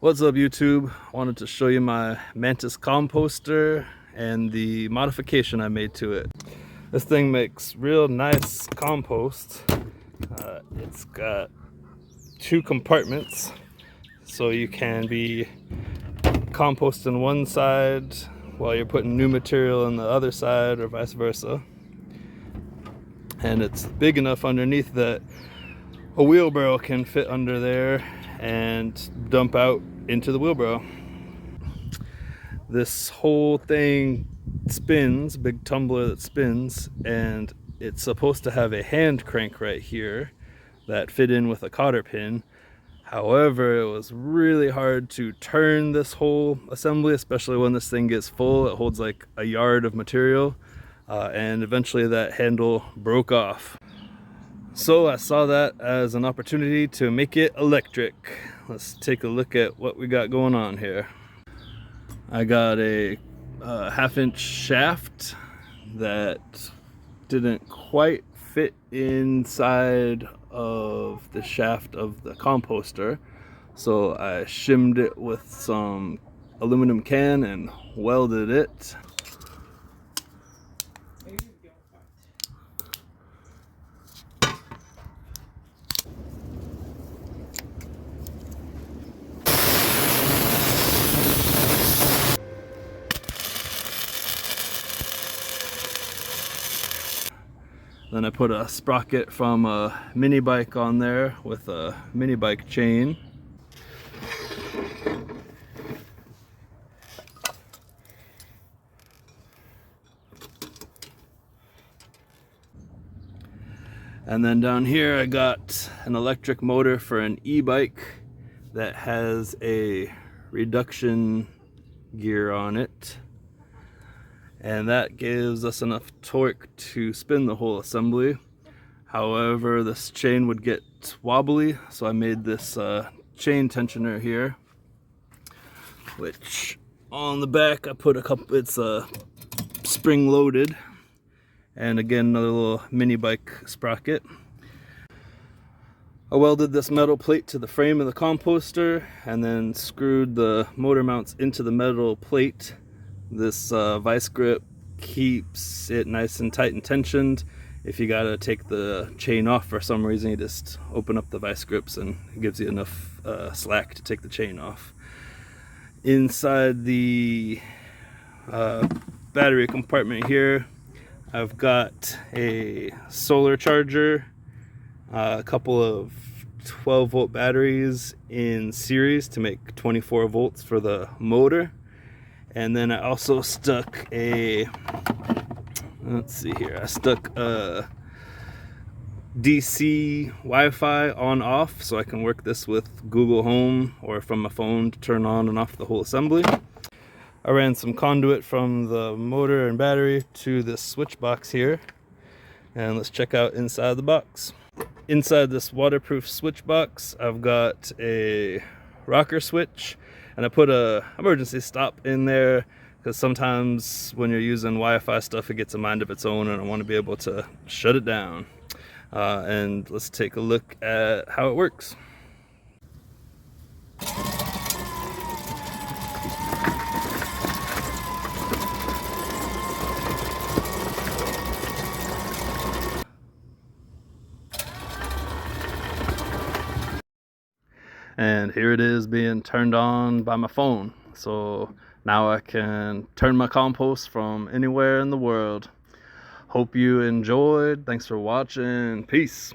What's up, YouTube? Wanted to show you my Mantis composter and the modification I made to it. This thing makes real nice compost. It's got two compartments, so you can be composting one side while you're putting new material on the other side, or vice versa. And it's big enough underneath that a wheelbarrow can fit under there and dump out into the wheelbarrow. This whole thing spins, big tumbler that spins, and it's supposed to have a hand crank right here that fit in with a cotter pin. However, it was really hard to turn this whole assembly, especially when this thing gets full. It holds like a yard of material, and eventually that handle broke off. So I saw that as an opportunity to make it electric. Let's take a look at what we got going on here. I got a half-inch shaft that didn't quite fit inside of the shaft of the composter, so I shimmed it with some aluminum can and welded it. Then I put a sprocket from a mini bike on there with a mini bike chain. And then down here I got an electric motor for an e-bike that has a reduction gear on it. And that gives us enough torque to spin the whole assembly. However, this chain would get wobbly, so I made this chain tensioner here, which on the back I put a couple, it's spring loaded, and again another little mini bike sprocket. I welded this metal plate to the frame of the composter and then screwed the motor mounts into the metal plate. This vice grip keeps it nice and tight and tensioned. If you gotta take the chain off for some reason, you just open up the vice grips and it gives you enough slack to take the chain off. Inside the battery compartment here, I've got a solar charger, a couple of 12-volt batteries in series to make 24 volts for the motor. And then I also stuck a, let's see here, I stuck a DC Wi-Fi on off, so I can work this with Google Home or from my phone to turn on and off the whole assembly. I ran some conduit from the motor and battery to this switch box here, and let's check out inside the box. Inside this waterproof switch box, I've got a rocker switch, and I put a emergency stop in there because sometimes when you're using Wi-Fi stuff, it gets a mind of its own, and I want to be able to shut it down. And let's take a look at how it works. And here it is being turned on by my phone. So now I can turn my compost from anywhere in the world. Hope you enjoyed. Thanks for watching. Peace.